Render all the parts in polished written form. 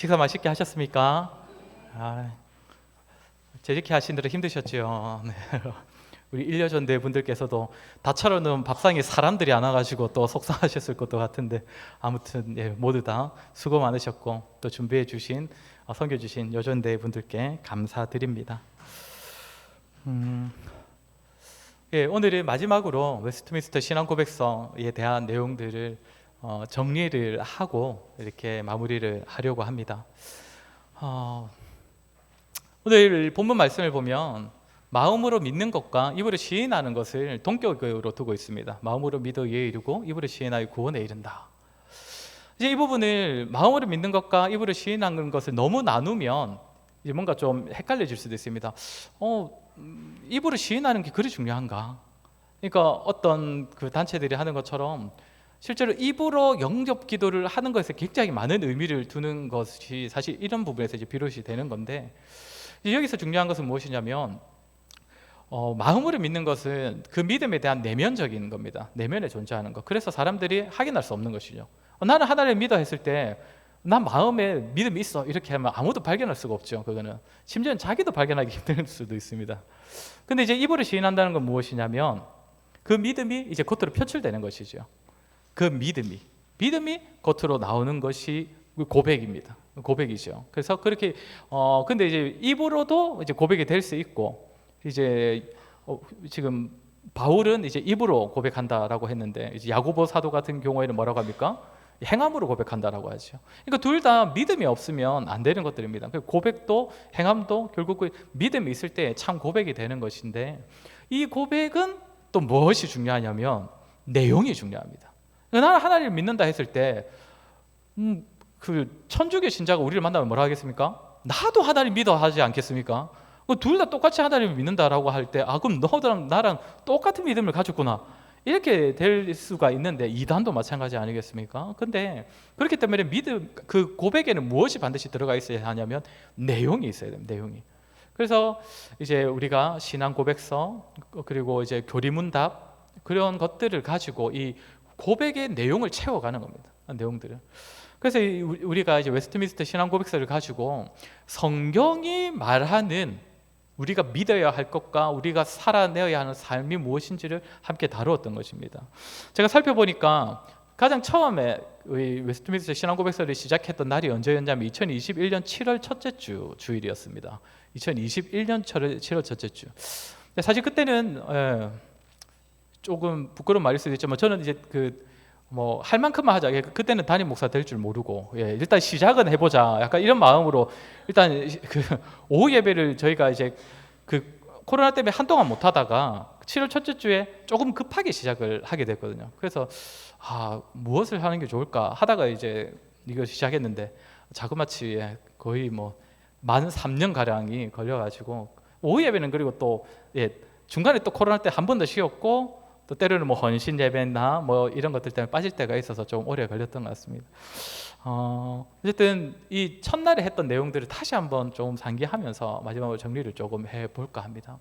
식사 맛있게 하셨습니까? 재직해 하신 대로 힘드셨죠? 네. 우리 일여전대 분들께서도 다 차려놓은 밥상에 사람들이 안 와가지고 또 속상하셨을 것도 같은데 아무튼 모두 다 수고 많으셨고 또 준비해 주신 섬겨주신 여전대 분들께 감사드립니다. 오늘은 마지막으로 웨스트민스터 신앙고백서에 대한 내용들을 정리를 하고 이렇게 마무리를 하려고 합니다. 오늘 본문 말씀을 보면 마음으로 믿는 것과 입으로 시인하는 것을 동격으로 두고 있습니다. 마음으로 믿어 의에 이르고 입으로 시인하여 구원에 이른다. 이제 이 부분을 마음으로 믿는 것과 입으로 시인하는 것을 너무 나누면 이제 뭔가 좀 헷갈려질 수도 있습니다. 입으로 시인하는 게 그리 중요한가? 그러니까 어떤 그 단체들이 하는 것처럼 실제로 입으로 영접 기도를 하는 것에 굉장히 많은 의미를 두는 것이 사실 이런 부분에서 이제 비롯이 되는 건데, 여기서 중요한 것은 무엇이냐면 마음으로 믿는 것은 그 믿음에 대한 내면적인 겁니다. 내면에 존재하는 것. 그래서 사람들이 확인할 수 없는 것이죠. 나는 하나님을 믿어 했을 때 난 마음에 믿음이 있어 이렇게 하면 아무도 발견할 수가 없죠. 그거는 심지어는 자기도 발견하기 힘들 수도 있습니다. 근데 이제 입으로 시인한다는 건 무엇이냐면 그 믿음이 이제 겉으로 표출되는 것이죠. 그 믿음이 겉으로 나오는 것이 고백입니다. 고백이죠. 그래서 그렇게 근데 이제 입으로도 이제 고백이 될 수 있고, 이제 지금 바울은 이제 입으로 고백한다라고 했는데 이제 야고보 사도 같은 경우에는 뭐라고 합니까? 행함으로 고백한다라고 하죠. 그러니까 둘 다 믿음이 없으면 안 되는 것들입니다. 고백도 행함도 결국 그 믿음이 있을 때 참 고백이 되는 것인데, 이 고백은 또 무엇이 중요하냐면 내용이 중요합니다. 나는 하나님을 믿는다 했을 때 그 천주교 신자가 우리를 만나면 뭐라 하겠습니까? 나도 하나님 믿어 하지 않겠습니까? 둘 다 똑같이 하나님을 믿는다라고 할 때 그럼 너랑 나랑 똑같은 믿음을 가졌구나 이렇게 될 수가 있는데, 이단도 마찬가지 아니겠습니까? 근데 그렇기 때문에 믿음, 그 고백에는 무엇이 반드시 들어가 있어야 하냐면 내용이 있어야 됩니다. 내용이. 그래서 이제 우리가 신앙 고백서 그리고 이제 교리문답 그런 것들을 가지고 이 고백의 내용을 채워가는 겁니다. 내용들을. 그래서 우리가 이제 웨스트민스터 신앙 고백서를 가지고 성경이 말하는 우리가 믿어야 할 것과 우리가 살아내어야 하는 삶이 무엇인지를 함께 다루었던 것입니다. 제가 살펴보니까 가장 처음에 우리 웨스트민스터 신앙 고백서를 시작했던 날이 언제였냐면 2021년 7월 첫째 주 주일이었습니다. 2021년 7월 첫째 주. 사실 그때는 조금 부끄러운 말일 수도 있지만 저는 이제 할 만큼만 하자. 그때는 담임 목사 될 줄 모르고 일단 시작은 해보자. 약간 이런 마음으로 일단 그 오후 예배를 저희가 이제 그 코로나 때문에 한동안 못 하다가 7월 첫째 주에 조금 급하게 시작을 하게 됐거든요. 그래서 무엇을 하는 게 좋을까 하다가 이제 이거 시작했는데 자그마치 거의 만 3년 가량이 걸려가지고 오후 예배는 그리고 또 중간에 또 코로나 때 한 번 더 쉬었고. 또 때로는 헌신 예배나 이런 것들 때문에 빠질 때가 있어서 좀 오래 걸렸던 것 같습니다. 어쨌든 이 첫날에 했던 내용들을 다시 한번 좀 상기하면서 마지막으로 정리를 조금 해볼까 합니다.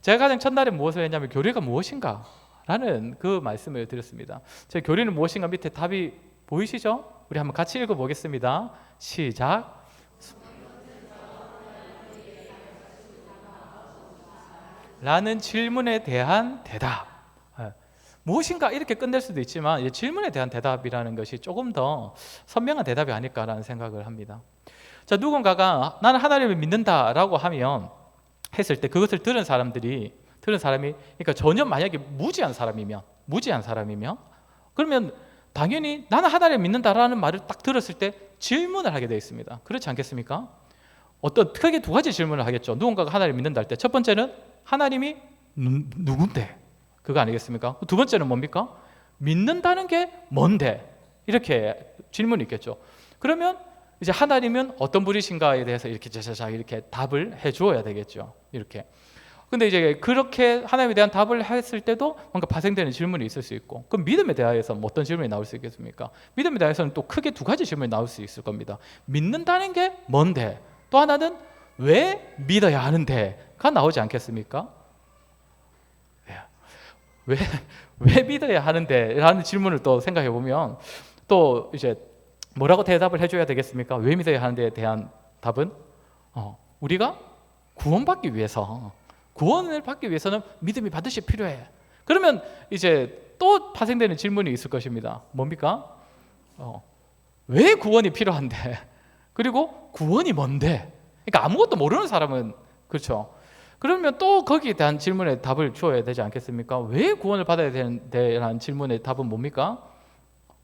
제가 가장 첫날에 무엇을 했냐면 교리가 무엇인가라는 그 말씀을 드렸습니다. 제 교리는 무엇인가 밑에 답이 보이시죠? 우리 한번 같이 읽어보겠습니다. 시작. 라는 질문에 대한 대답. 무엇인가 이렇게 끝낼 수도 있지만 질문에 대한 대답이라는 것이 조금 더 선명한 대답이 아닐까라는 생각을 합니다. 자, 누군가가 나는 하나님을 믿는다라고 했을 때 그것을 들은 사람이 그러니까 전혀 만약에 무지한 사람이면 그러면 당연히 나는 하나님을 믿는다라는 말을 딱 들었을 때 질문을 하게 되어 있습니다. 그렇지 않겠습니까? 크게 두 가지 질문을 하겠죠. 누군가가 하나님을 믿는다 할 때 첫 번째는 하나님이 누군데? 그거 아니겠습니까? 두 번째는 뭡니까? 믿는다는 게 뭔데? 이렇게 질문이 있겠죠. 그러면 이제 하나님은 어떤 분이신가에 대해서 이렇게 답을 해주어야 되겠죠. 이렇게. 근데 이제 그렇게 하나님에 대한 답을 했을 때도 뭔가 파생되는 질문이 있을 수 있고, 그럼 믿음에 대해서 어떤 질문이 나올 수 있겠습니까? 믿음에 대해서는 또 크게 두 가지 질문이 나올 수 있을 겁니다. 믿는다는 게 뭔데? 또 하나는 왜 믿어야 하는데가 나오지 않겠습니까? 왜 믿어야 하는데? 라는 질문을 또 생각해 보면 또 이제 뭐라고 대답을 해줘야 되겠습니까? 왜 믿어야 하는데에 대한 답은 우리가 구원받기 위해서, 구원을 받기 위해서는 믿음이 반드시 필요해. 그러면 이제 또 파생되는 질문이 있을 것입니다. 뭡니까? 왜 구원이 필요한데? 그리고 구원이 뭔데? 그러니까 아무것도 모르는 사람은, 그렇죠? 그러면 또 거기에 대한 질문에 답을 주어야 되지 않겠습니까? 왜 구원을 받아야 되는데라는 질문의 답은 뭡니까?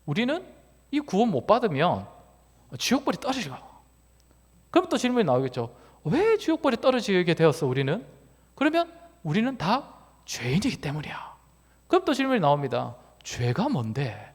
우리는 이 구원 못 받으면 지옥불에 떨어지고, 그럼 또 질문이 나오겠죠. 왜 지옥불에 떨어지게 되었어 우리는? 그러면 우리는 다 죄인이기 때문이야. 그럼 또 질문이 나옵니다. 죄가 뭔데?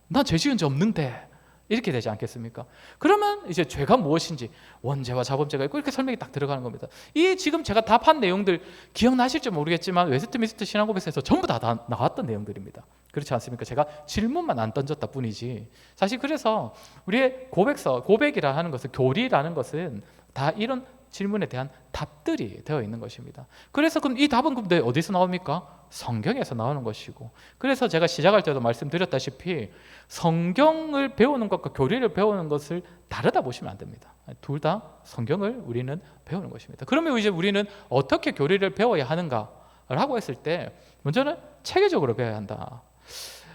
난 죄 지은 적 없는데, 이렇게 되지 않겠습니까? 그러면 이제 죄가 무엇인지, 원죄와 자범죄가 있고, 이렇게 설명이 딱 들어가는 겁니다. 이 지금 제가 답한 내용들 기억나실지 모르겠지만 웨스트민스터 신앙고백서에서 전부 다 나왔던 내용들입니다. 그렇지 않습니까? 제가 질문만 안 던졌다 뿐이지. 사실 그래서 우리의 고백서, 고백이라 하는 것은, 교리라는 것은 다 이런 질문에 대한 답들이 되어 있는 것입니다. 그래서 그럼 이 답은 근데 어디서 나옵니까? 성경에서 나오는 것이고, 그래서 제가 시작할 때도 말씀드렸다시피 성경을 배우는 것과 교리를 배우는 것을 다르다 보시면 안 됩니다. 둘 다 성경을 우리는 배우는 것입니다. 그러면 이제 우리는 어떻게 교리를 배워야 하는가라고 했을 때, 먼저는 체계적으로 배워야 한다.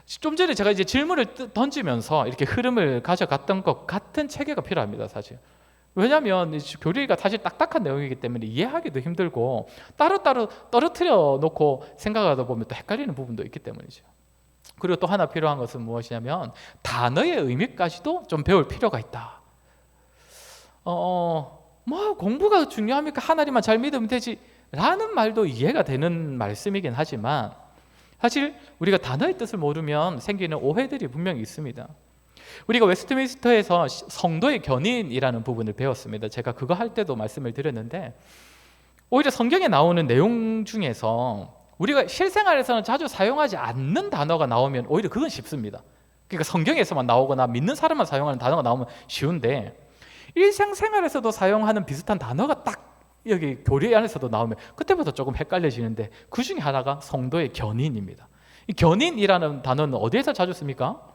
좀 전에 제가 이제 질문을 던지면서 이렇게 흐름을 가져갔던 것 같은 체계가 필요합니다, 사실. 왜냐하면 교리가 사실 딱딱한 내용이기 때문에 이해하기도 힘들고, 따로따로 떨어뜨려 놓고 생각하다 보면 또 헷갈리는 부분도 있기 때문이죠. 그리고 또 하나 필요한 것은 무엇이냐면 단어의 의미까지도 좀 배울 필요가 있다. 뭐 공부가 중요합니까? 하나님만 잘 믿으면 되지 라는 말도 이해가 되는 말씀이긴 하지만, 사실 우리가 단어의 뜻을 모르면 생기는 오해들이 분명히 있습니다. 우리가 웨스트민스터에서 성도의 견인이라는 부분을 배웠습니다. 제가 그거 할 때도 말씀을 드렸는데, 오히려 성경에 나오는 내용 중에서 우리가 실생활에서는 자주 사용하지 않는 단어가 나오면 오히려 그건 쉽습니다. 그러니까 성경에서만 나오거나 믿는 사람만 사용하는 단어가 나오면 쉬운데, 일상생활에서도 사용하는 비슷한 단어가 딱 여기 교리 안에서도 나오면 그때부터 조금 헷갈려지는데, 그 중에 하나가 성도의 견인입니다. 이 견인이라는 단어는 어디에서 자주 씁니까?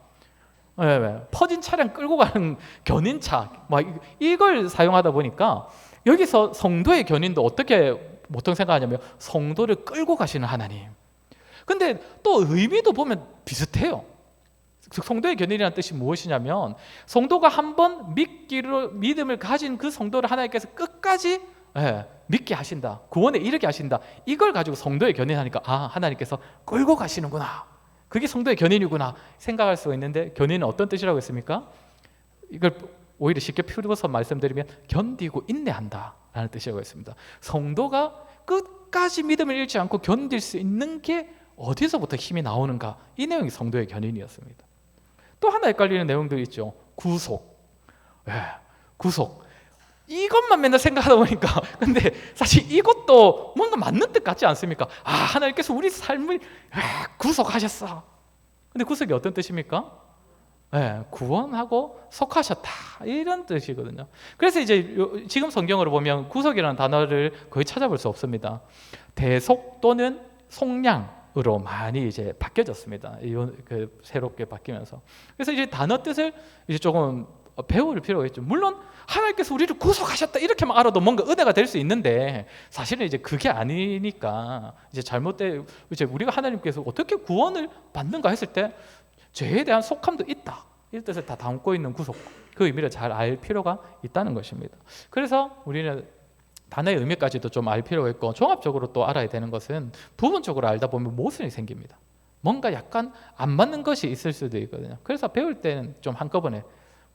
퍼진 차량 끌고 가는 견인차, 이걸 사용하다 보니까 여기서 성도의 견인도 어떻게 보통 생각하냐면 성도를 끌고 가시는 하나님. 근데 또 의미도 보면 비슷해요. 성도의 견인이라는 뜻이 무엇이냐면, 성도가 한번 믿음을 가진 그 성도를 하나님께서 끝까지 믿게 하신다, 구원에 이르게 하신다, 이걸 가지고 성도의 견인하니까 하나님께서 끌고 가시는구나, 그게 성도의 견인이구나 생각할 수가 있는데, 견인은 어떤 뜻이라고 했습니까? 이걸 오히려 쉽게 풀어서 말씀드리면 견디고 인내한다 라는 뜻이라고 했습니다. 성도가 끝까지 믿음을 잃지 않고 견딜 수 있는 게 어디서부터 힘이 나오는가, 이 내용이 성도의 견인이었습니다. 또 하나 헷갈리는 내용들이 있죠. 구속. 구속, 이것만 맨날 생각하다 보니까, 근데 사실 이것도 뭔가 맞는 뜻 같지 않습니까? 하나님께서 우리 삶을 구속하셨어. 근데 구속이 어떤 뜻입니까? 구원하고 속하셨다, 이런 뜻이거든요. 그래서 이제 지금 성경으로 보면 구속이라는 단어를 거의 찾아볼 수 없습니다. 대속 또는 속량으로 많이 이제 바뀌어졌습니다. 새롭게 바뀌면서. 그래서 이제 단어 뜻을 이제 조금 배울 필요가 있죠. 물론 하나님께서 우리를 구속하셨다 이렇게만 알아도 뭔가 은혜가 될 수 있는데, 사실은 이제 그게 아니니까 이제 이제 우리가 하나님께서 어떻게 구원을 받는가 했을 때 죄에 대한 속함도 있다, 이 뜻을 다 담고 있는 구속, 그 의미를 잘 알 필요가 있다는 것입니다. 그래서 우리는 단어의 의미까지도 좀 알 필요가 있고, 종합적으로 또 알아야 되는 것은 부분적으로 알다 보면 모순이 생깁니다. 뭔가 약간 안 맞는 것이 있을 수도 있거든요. 그래서 배울 때는 좀 한꺼번에,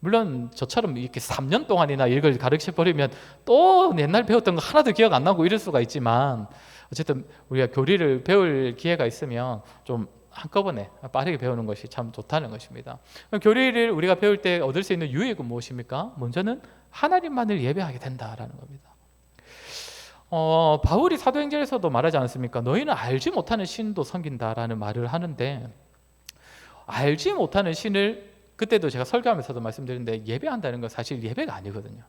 물론 저처럼 이렇게 3년 동안이나 이걸 가르쳐버리면 또 옛날 배웠던 거 하나도 기억 안 나고 이럴 수가 있지만, 어쨌든 우리가 교리를 배울 기회가 있으면 좀 한꺼번에 빠르게 배우는 것이 참 좋다는 것입니다. 교리를 우리가 배울 때 얻을 수 있는 유익은 무엇입니까? 먼저는 하나님만을 예배하게 된다라는 겁니다. 바울이 사도행전에서도 말하지 않습니까? 너희는 알지 못하는 신도 섬긴다라는 말을 하는데, 알지 못하는 신을 그때도 제가 설교하면서도 말씀드렸는데, 예배한다는 건 사실 예배가 아니거든요.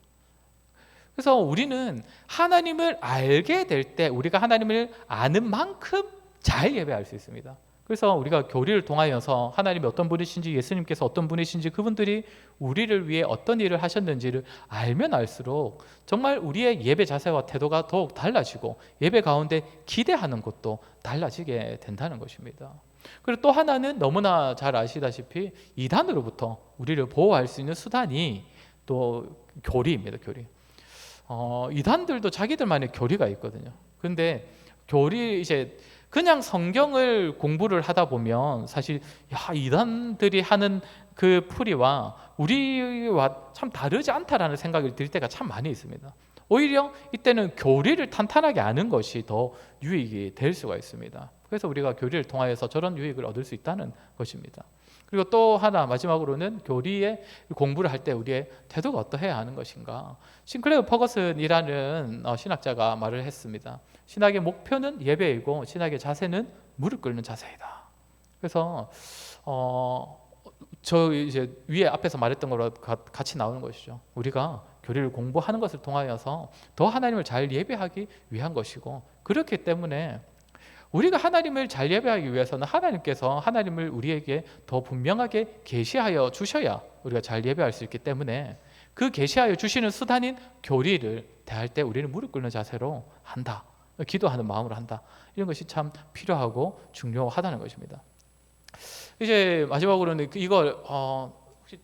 그래서 우리는 하나님을 알게 될 때 우리가 하나님을 아는 만큼 잘 예배할 수 있습니다. 그래서 우리가 교리를 통하여서 하나님이 어떤 분이신지, 예수님께서 어떤 분이신지, 그분들이 우리를 위해 어떤 일을 하셨는지를 알면 알수록 정말 우리의 예배 자세와 태도가 더욱 달라지고 예배 가운데 기대하는 것도 달라지게 된다는 것입니다. 그리고 또 하나는 너무나 잘 아시다시피 이단으로부터 우리를 보호할 수 있는 수단이 또 교리입니다. 교리. 이단들도 자기들만의 교리가 있거든요. 근데 교리 이제 그냥 성경을 공부를 하다 보면 사실 이단들이 하는 그 풀이와 우리와 참 다르지 않다라는 생각이 들 때가 참 많이 있습니다. 오히려 이때는 교리를 탄탄하게 아는 것이 더 유익이 될 수가 있습니다. 그래서 우리가 교리를 통하여서 저런 유익을 얻을 수 있다는 것입니다. 그리고 또 하나 마지막으로는 교리의 공부를 할 때 우리의 태도가 어떠해야 하는 것인가. 싱클레어 퍼거슨이라는 신학자가 말을 했습니다. 신학의 목표는 예배이고 신학의 자세는 무릎 꿇는 자세이다. 그래서 저 이제 위에 앞에서 말했던 거랑 같이 나오는 것이죠. 우리가 교리를 공부하는 것을 통하여서 더 하나님을 잘 예배하기 위한 것이고, 그렇기 때문에 우리가 하나님을 잘 예배하기 위해서는 하나님께서 하나님을 우리에게 더 분명하게 계시하여 주셔야 우리가 잘 예배할 수 있기 때문에 그 계시하여 주시는 수단인 교리를 대할 때 우리는 무릎 꿇는 자세로 한다. 기도하는 마음으로 한다. 이런 것이 참 필요하고 중요하다는 것입니다. 이제 마지막으로는 이걸 혹시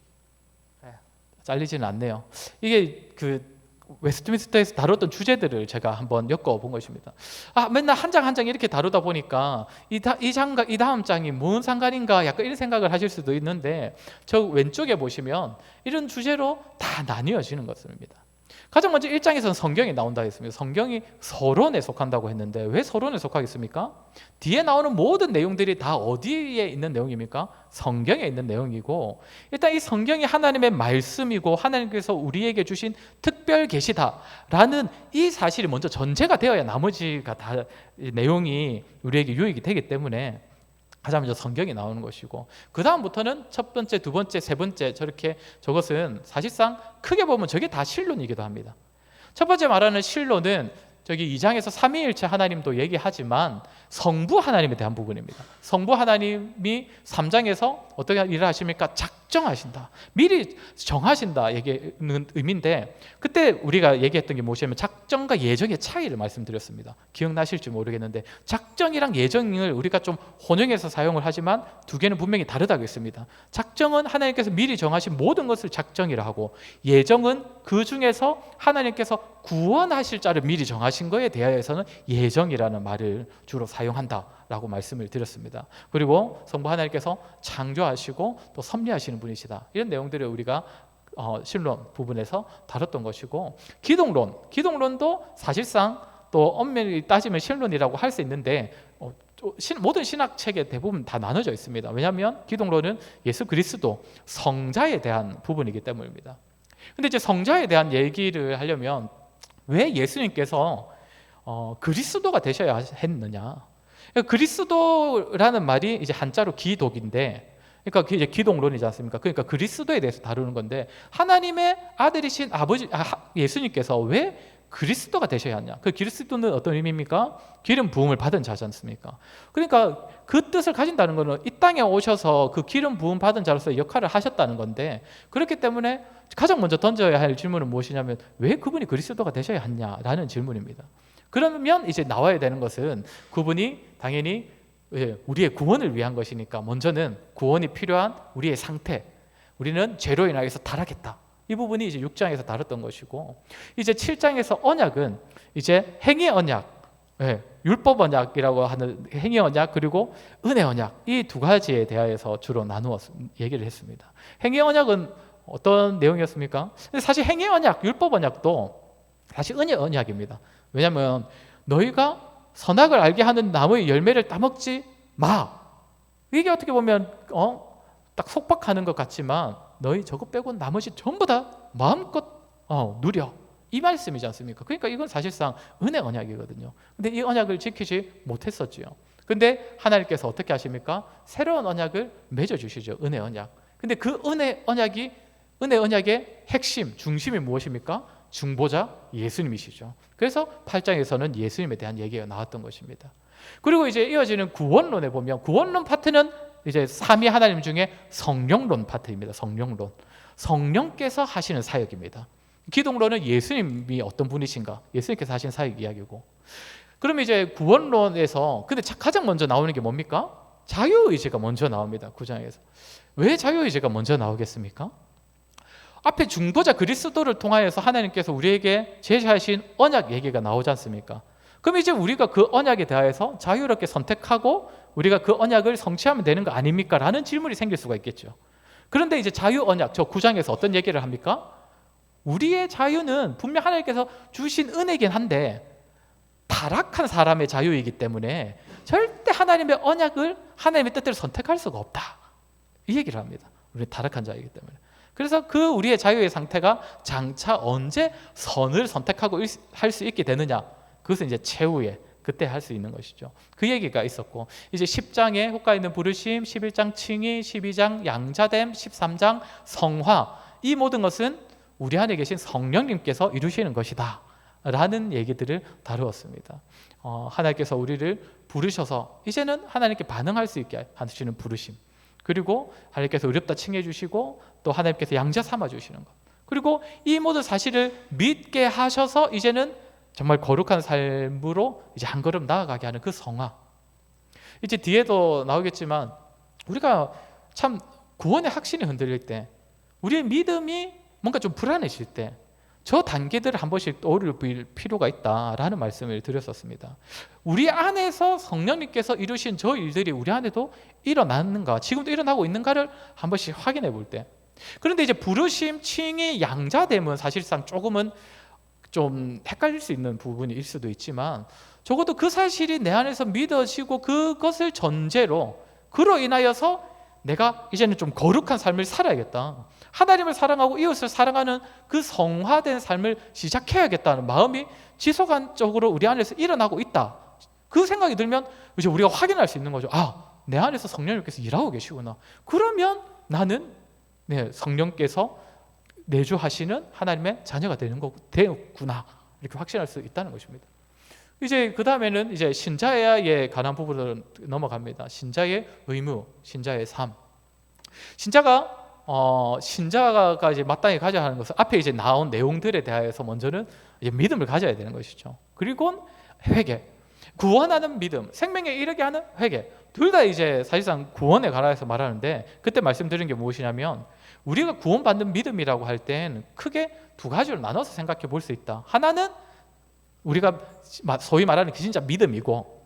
잘리지는 않네요. 이게 그 웨스트민스터에서 다뤘던 주제들을 제가 한번 엮어본 것입니다. 맨날 한 장 한 장 이렇게 다루다 보니까 이 장과 이 다음 장이 뭔 상관인가 약간 이런 생각을 하실 수도 있는데, 저 왼쪽에 보시면 이런 주제로 다 나뉘어지는 것입니다. 가장 먼저 1장에서는 성경이 나온다 했습니다. 성경이 서론에 속한다고 했는데 왜 서론에 속하겠습니까? 뒤에 나오는 모든 내용들이 다 어디에 있는 내용입니까? 성경에 있는 내용이고, 일단 이 성경이 하나님의 말씀이고 하나님께서 우리에게 주신 특별 계시다라는 이 사실이 먼저 전제가 되어야 나머지가 다 내용이 우리에게 유익이 되기 때문에 가장 먼저 성경이 나오는 것이고, 그 다음부터는 첫 번째, 두 번째, 세 번째 저렇게 저것은 사실상 크게 보면 저게 다 신론이기도 합니다. 첫 번째 말하는 신론은 저기 2장에서 삼위일체 하나님도 얘기하지만 성부 하나님에 대한 부분입니다. 성부 하나님이 3장에서 어떻게 일을 하십니까? 작정하신다. 미리 정하신다 얘기는 의미인데, 그때 우리가 얘기했던 게 무엇이냐면 작정과 예정의 차이를 말씀드렸습니다. 기억나실지 모르겠는데 작정이랑 예정을 우리가 좀 혼용해서 사용을 하지만 두 개는 분명히 다르다고 했습니다. 작정은 하나님께서 미리 정하신 모든 것을 작정이라 하고, 예정은 그 중에서 하나님께서 구원하실 자를 미리 정하신 거에 대하여서는 예정이라는 말을 주로 사용한다라고 말씀을 드렸습니다. 그리고 성부 하나님께서 창조하시고 또 섭리하시는 분이시다. 이런 내용들을 우리가 신론 부분에서 다뤘던 것이고, 기독론도 사실상 또 엄밀히 따지면 신론이라고 할 수 있는데 모든 신학책에 대부분 다 나눠져 있습니다. 왜냐하면 기독론은 예수 그리스도 성자에 대한 부분이기 때문입니다. 근데 이제 성자에 대한 얘기를 하려면 왜 예수님께서 그리스도가 되셔야 했느냐? 그리스도라는 말이 이제 한자로 기독인데, 그러니까 이제 기독론이지 않습니까? 그러니까 그리스도에 대해서 다루는 건데, 하나님의 아들이신 아버지 예수님께서 왜 그리스도가 되셔야 하냐? 그 그리스도는 어떤 의미입니까? 기름 부음을 받은 자지 않습니까? 그러니까 그 뜻을 가진다는 것은 이 땅에 오셔서 그 기름 부음 받은 자로서 역할을 하셨다는 건데, 그렇기 때문에 가장 먼저 던져야 할 질문은 무엇이냐면 왜 그분이 그리스도가 되셔야 하냐라는 질문입니다. 그러면 이제 나와야 되는 것은 그분이 당연히 우리의 구원을 위한 것이니까 먼저는 구원이 필요한 우리의 상태, 우리는 죄로 인하여서 타락했다. 이 부분이 이제 6장에서 다뤘던 것이고, 이제 7장에서 언약은 이제 행위 언약, 율법 언약이라고 하는 행위 언약, 그리고 은혜 언약, 이 두 가지에 대하여서 주로 나누어 얘기를 했습니다. 행위 언약은 어떤 내용이었습니까? 사실 행위 언약, 율법 언약도 사실 은혜 언약입니다. 왜냐하면 너희가 선악을 알게 하는 나무의 열매를 따먹지 마. 이게 어떻게 보면 딱 속박하는 것 같지만 너희 저거 빼고 나머지 전부 다 마음껏 누려. 이 말씀이지 않습니까? 그러니까 이건 사실상 은혜 언약이거든요. 근데 이 언약을 지키지 못했었지요. 근데 하나님께서 어떻게 하십니까? 새로운 언약을 맺어주시죠. 은혜 언약. 근데 그 은혜 언약의 핵심, 중심이 무엇입니까? 중보자 예수님이시죠. 그래서 8장에서는 예수님에 대한 얘기가 나왔던 것입니다. 그리고 이제 이어지는 구원론에 보면 구원론 파트는 이제 삼위 하나님 중에 성령론 파트입니다. 성령론. 성령께서 하시는 사역입니다. 기독론은 예수님이 어떤 분이신가, 예수님께서 하신 사역 이야기고. 그러면 이제 구원론에서 근데 가장 먼저 나오는 게 뭡니까? 자유의지가 먼저 나옵니다. 9장에서. 왜 자유의지가 먼저 나오겠습니까? 앞에 중보자 그리스도를 통하여서 하나님께서 우리에게 제시하신 언약 얘기가 나오지 않습니까? 그럼 이제 우리가 그 언약에 대하여서 자유롭게 선택하고 우리가 그 언약을 성취하면 되는 거 아닙니까? 라는 질문이 생길 수가 있겠죠. 그런데 이제 자유 언약, 저 9장에서 어떤 얘기를 합니까? 우리의 자유는 분명 하나님께서 주신 은혜이긴 한데 타락한 사람의 자유이기 때문에 절대 하나님의 언약을, 하나님의 뜻대로 선택할 수가 없다. 이 얘기를 합니다. 우리 타락한 자이기 때문에. 그래서 그 우리의 자유의 상태가 장차 언제 선을 선택하고 할 수 있게 되느냐, 그것은 이제 최후에 그때 할 수 있는 것이죠. 그 얘기가 있었고, 이제 10장에 효과 있는 부르심, 11장 칭의, 12장 양자됨, 13장 성화, 이 모든 것은 우리 안에 계신 성령님께서 이루시는 것이다 라는 얘기들을 다루었습니다. 하나님께서 우리를 부르셔서 이제는 하나님께 반응할 수 있게 하시는 부르심, 그리고 하나님께서 의롭다 칭해 주시고 또 하나님께서 양자 삼아 주시는 것, 그리고 이 모든 사실을 믿게 하셔서 이제는 정말 거룩한 삶으로 이제 한 걸음 나아가게 하는 그 성화. 이제 뒤에도 나오겠지만 우리가 참 구원의 확신이 흔들릴 때, 우리의 믿음이 뭔가 좀 불안해질 때 저 단계들을 한 번씩 떠올릴 필요가 있다라는 말씀을 드렸었습니다. 우리 안에서 성령님께서 이루신 저 일들이 우리 안에도 일어났는가, 지금도 일어나고 있는가를 한 번씩 확인해 볼 때. 그런데 이제 부르심, 칭의, 양자됨은 사실상 조금은 좀 헷갈릴 수 있는 부분일 수도 있지만, 적어도 그 사실이 내 안에서 믿어지고 그것을 전제로, 그로 인하여서 내가 이제는 좀 거룩한 삶을 살아야겠다, 하나님을 사랑하고 이웃을 사랑하는 그 성화된 삶을 시작해야겠다는 마음이 지속적으로 우리 안에서 일어나고 있다, 그 생각이 들면 이제 우리가 확인할 수 있는 거죠. 내 안에서 성령님께서 일하고 계시구나. 그러면 나는 성령께서 내주하시는 하나님의 자녀가 되었구나, 이렇게 확신할 수 있다는 것입니다. 이제 그 다음에는 이제 신자에 관한 부분으로 넘어갑니다. 신자의 의무, 신자의 삶. 신자가 이제 마땅히 가져야 하는 것은 앞에 이제 나온 내용들에 대해서 먼저는 이제 믿음을 가져야 되는 것이죠. 그리고 회개, 구원하는 믿음, 생명에 이르게 하는 회개. 둘 다 이제 사실상 구원에 관해서 말하는데, 그때 말씀드린 게 무엇이냐면, 우리가 구원받는 믿음이라고 할 땐 크게 두 가지로 나눠서 생각해 볼 수 있다. 하나는 우리가 소위 말하는 진짜 믿음이고,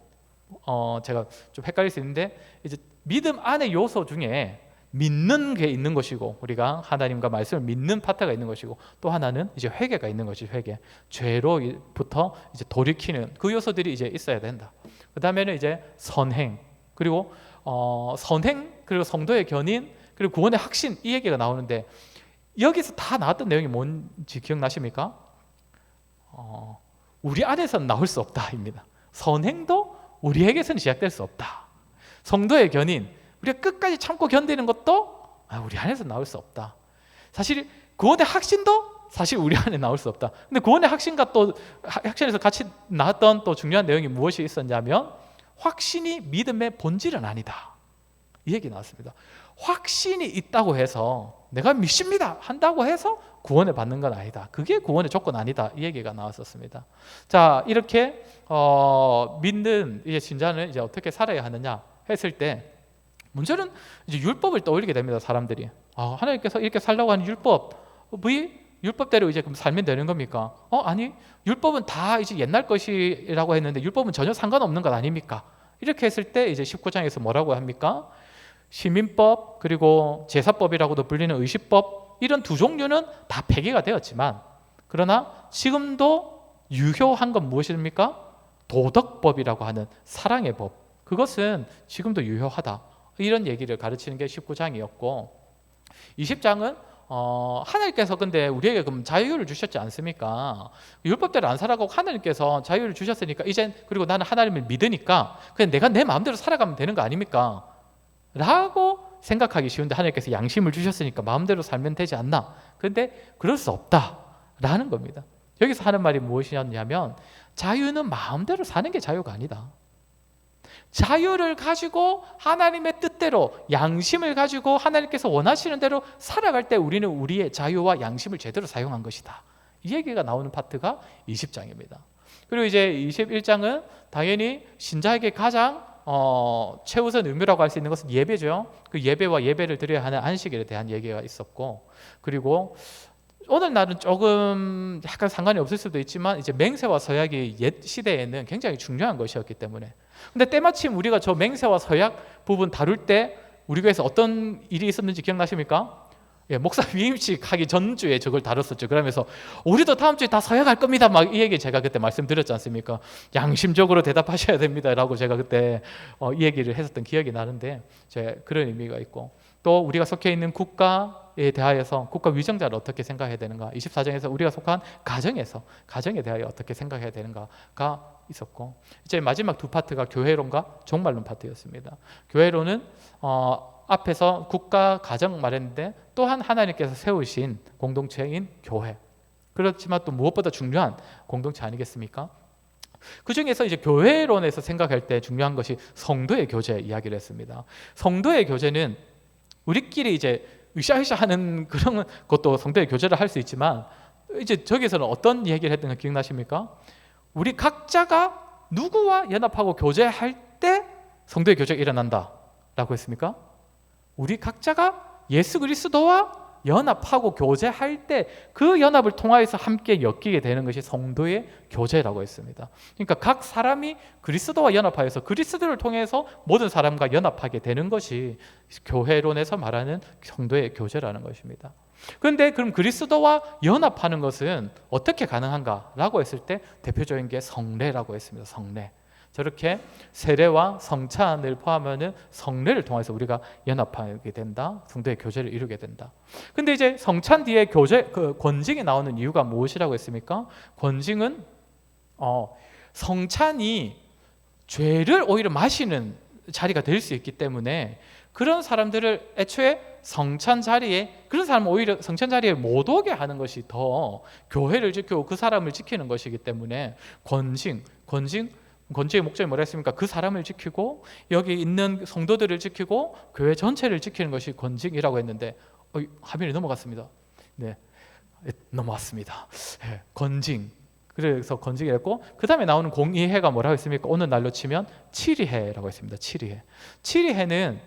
제가 좀 헷갈릴 수 있는데, 이제 믿음 안의 요소 중에 믿는 게 있는 것이고, 우리가 하나님과 말씀을 믿는 파트가 있는 것이고, 또 하나는 이제 회개가 있는 것이, 회개, 죄로부터 이제 돌이키는 그 요소들이 이제 있어야 된다. 그 다음에는 이제 선행, 그리고 선행, 그리고 성도의 견인, 그리고 구원의 확신, 이 얘기가 나오는데, 여기서 다 나왔던 내용이 뭔지 기억나십니까? 우리 안에서는 나올 수 없다입니다. 선행도 우리에게서는 시작될 수 없다. 성도의 견인, 우리가 끝까지 참고 견디는 것도 우리 안에서 나올 수 없다. 사실 구원의 확신도 사실 우리 안에 나올 수 없다. 근데 구원의 확신과 또 확신에서 같이 나왔던 또 중요한 내용이 무엇이 있었냐면, 확신이 믿음의 본질은 아니다, 이 얘기 나왔습니다. 확신이 있다고 해서 내가 믿습니다 한다고 해서 구원을 받는 건 아니다. 그게 구원의 조건 아니다, 이 얘기가 나왔었습니다. 자, 이렇게 믿는 이제 신자는 이제 어떻게 살아야 하느냐 했을 때, 문제는 이제 율법을 떠올리게 됩니다. 사람들이 하나님께서 이렇게 살라고 하는 율법대로 이제 그럼 살면 되는 겁니까? 아니, 율법은 다 이제 옛날 것이라고 했는데 율법은 전혀 상관없는 것 아닙니까? 이렇게 했을 때 이제 19장에서 뭐라고 합니까? 시민법, 그리고 제사법이라고도 불리는 의식법, 이런 두 종류는 다 폐기가 되었지만, 그러나 지금도 유효한 건 무엇입니까? 도덕법이라고 하는 사랑의 법, 그것은 지금도 유효하다, 이런 얘기를 가르치는 게 19장이었고, 20장은 하나님께서 근데 우리에게 그럼 자유를 주셨지 않습니까? 율법대로 안 살아가고 하나님께서 자유를 주셨으니까 이젠, 그리고 나는 하나님을 믿으니까 그냥 내가 내 마음대로 살아가면 되는 거 아닙니까? 라고 생각하기 쉬운데, 하나님께서 양심을 주셨으니까 마음대로 살면 되지 않나? 그런데 그럴 수 없다라는 겁니다. 여기서 하는 말이 무엇이냐면, 자유는 마음대로 사는 게 자유가 아니다. 자유를 가지고 하나님의 뜻대로, 양심을 가지고 하나님께서 원하시는 대로 살아갈 때 우리는 우리의 자유와 양심을 제대로 사용한 것이다. 이 얘기가 나오는 파트가 20장입니다. 그리고 이제 21장은 당연히 신자에게 가장 최우선 의무라고 할 수 있는 것은 예배죠. 그 예배와 예배를 드려야 하는 안식일에 대한 얘기가 있었고, 그리고 오늘날은 조금 약간 상관이 없을 수도 있지만 이제 맹세와 서약이 옛 시대에는 굉장히 중요한 것이었기 때문에, 근데 때마침 우리가 저 맹세와 서약 부분 다룰 때 우리 교회에서 어떤 일이 있었는지 기억나십니까? 예, 목사 위임식 하기 전주에 저걸 다뤘었죠. 그러면서 우리도 다음 주에 다 서약할 겁니다 막 이 얘기 제가 그때 말씀드렸지 않습니까? 양심적으로 대답하셔야 됩니다 라고 제가 그때 이 얘기를 했었던 기억이 나는데, 그런 의미가 있고, 또 우리가 속해 있는 국가에 대하여서 국가 위정자를 어떻게 생각해야 되는가, 24장에서 우리가 속한 가정에 대하여 어떻게 생각해야 되는가가 있었고, 이제 마지막 두 파트가 교회론과 종말론 파트였습니다. 교회론은 앞에서 국가, 가정 말했는데 또한 하나님께서 세우신 공동체인 교회, 그렇지만 또 무엇보다 중요한 공동체 아니겠습니까? 그 중에서 이제 교회론에서 생각할 때 중요한 것이 성도의 교제 이야기를 했습니다. 성도의 교제는 우리끼리 이제 으쌰으쌰 하는 그런 것도 성도의 교제를 할 수 있지만, 이제 저기서는 어떤 얘기를 했던 거 기억나십니까? 우리 각자가 누구와 연합하고 교제할 때 성도의 교제가 일어난다 라고 했습니까? 우리 각자가 예수 그리스도와 연합하고 교제할 때 그 연합을 통하여서 함께 엮이게 되는 것이 성도의 교제라고 했습니다. 그러니까 각 사람이 그리스도와 연합하여서 그리스도를 통해서 모든 사람과 연합하게 되는 것이 교회론에서 말하는 성도의 교제라는 것입니다. 그런데 그럼 그리스도와 연합하는 것은 어떻게 가능한가라고 했을 때 대표적인 게 성례라고 했습니다. 성례. 저렇게 세례와 성찬을 포함하는 성례를 통해서 우리가 연합하게 된다. 성도의 교제를 이루게 된다. 근데 이제 성찬 뒤에 권징이 나오는 이유가 무엇이라고 했습니까? 권징은 성찬이 죄를 오히려 마시는 자리가 될 수 있기 때문에 그런 사람들을 애초에 성찬 자리에, 그런 사람은 오히려 성찬 자리에 못 오게 하는 것이 더 교회를 지키고 그 사람을 지키는 것이기 때문에 권지의 목적이 뭐라 했습니까? 그 사람을 지키고 여기 있는 성도들을 지키고 교회 전체를 지키는 것이 권징이라고 했는데 화면이 넘어갔습니다. 네, 넘어왔습니다. 네, 권징. 그래서 권징이랬고, 그 다음에 나오는 공의회가 뭐라고 했습니까? 오늘 날로 치면 칠의회라고 했습니다. 칠의회. 칠의회는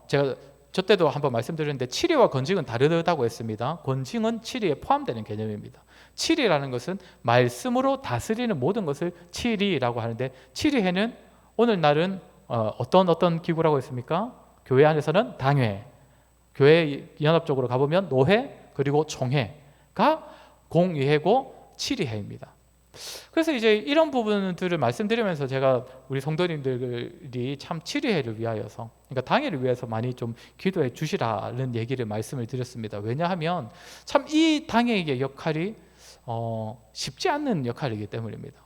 제가 저 때도 한번 말씀드렸는데 칠의와 권징은 다르다고 했습니다. 권징은 칠의에 포함되는 개념입니다. 칠의라는 것은 말씀으로 다스리는 모든 것을 칠의라고 하는데, 칠의회는 오늘날은 어떤 기구라고 했습니까? 교회 안에서는 당회, 교회 연합적으로 가보면 노회, 그리고 총회가 공의회고 칠의회입니다. 그래서 이제 이런 부분들을 말씀드리면서 제가 우리 성도님들이 참 칠의회를 위하여서, 그러니까 당회를 위해서 많이 좀 기도해 주시라는 얘기를 말씀을 드렸습니다. 왜냐하면 참 이 당회의 역할이 쉽지 않는 역할이기 때문입니다.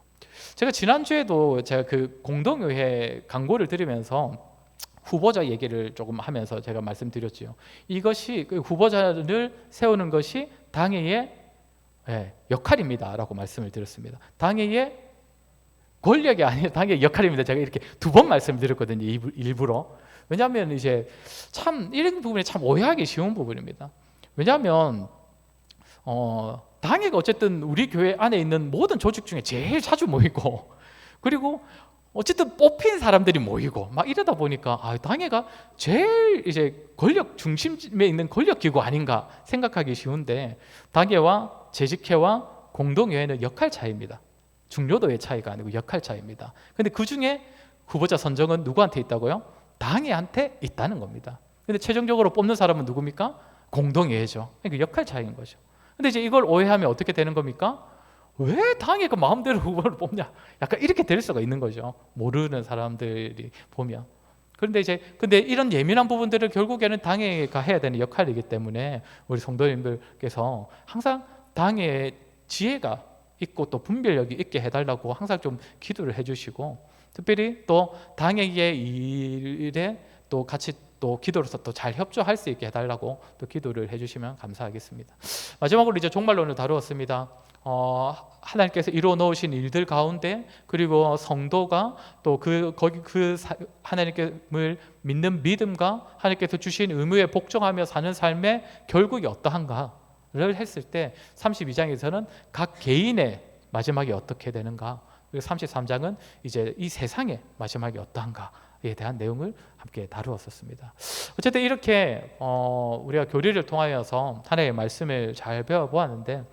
제가 지난주에도 제가 그 공동의회 광고를 드리면서 후보자 얘기를 조금 하면서 제가 말씀드렸죠. 이것이 그 후보자를 세우는 것이 당회의 역할입니다라고 말씀을 드렸습니다. 당회의 권력이 아니라 당회의 역할입니다. 제가 이렇게 두 번 말씀드렸거든요. 일부러. 왜냐하면 이제 참 이런 부분이 참 오해하기 쉬운 부분입니다. 왜냐하면 당회가 어쨌든 우리 교회 안에 있는 모든 조직 중에 제일 자주 모이고, 그리고 어쨌든 뽑힌 사람들이 모이고 막 이러다 보니까 당회가 제일 이제 권력 중심에 있는 권력 기구 아닌가 생각하기 쉬운데, 당회와 재직회와 공동회의는 역할 차이입니다. 중요도의 차이가 아니고 역할 차이입니다. 근데 그 중에 후보자 선정은 누구한테 있다고요? 당회한테 있다는 겁니다. 근데 최종적으로 뽑는 사람은 누굽니까? 공동회의죠. 그러니까 역할 차이인 거죠. 근데 이제 이걸 오해하면 어떻게 되는 겁니까? 왜 당회가 마음대로 후보를 뽑냐? 약간 이렇게 될 수가 있는 거죠. 모르는 사람들이 보면. 근데 이런 예민한 부분들을 결국에는 당회가 해야 되는 역할이기 때문에 우리 성도님들께서 항상 당회의 지혜가 있고 또 분별력이 있게 해달라고 항상 좀 기도를 해주시고, 특별히 또 당회의 일에 또 같이 또 기도로서 또 잘 협조할 수 있게 해달라고 또 기도를 해주시면 감사하겠습니다. 마지막으로 이제 종말론을 다루었습니다. 하나님께서 이루어 놓으신 일들 가운데, 그리고 성도가 또 하나님을 믿는 믿음과 하나님께서 주신 의무에 복종하며 사는 삶의 결국이 어떠한가를 했을 때 32장에서는 각 개인의 마지막이 어떻게 되는가, 그리고 33장은 이제 이 세상의 마지막이 어떠한가에 대한 내용을 함께 다루었었습니다. 어쨌든 이렇게 우리가 교리를 통하여서 하나님의 말씀을 잘 배워보았는데,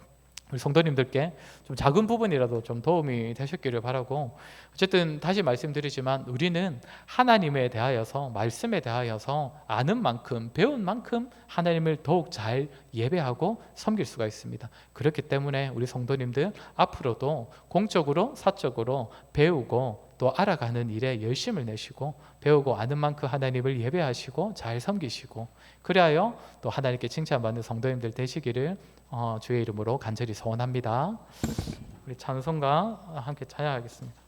우리 성도님들께 좀 작은 부분이라도 좀 도움이 되셨기를 바라고, 어쨌든 다시 말씀드리지만 우리는 하나님에 대하여서, 말씀에 대하여서 아는 만큼, 배운 만큼 하나님을 더욱 잘 예배하고 섬길 수가 있습니다. 그렇기 때문에 우리 성도님들 앞으로도 공적으로 사적으로 배우고 또 알아가는 일에 열심을 내시고, 배우고 아는 만큼 하나님을 예배하시고 잘 섬기시고, 그리하여 또 하나님께 칭찬받는 성도님들 되시기를 주의 이름으로 간절히 소원합니다. 우리 찬송가 함께 찬양하겠습니다.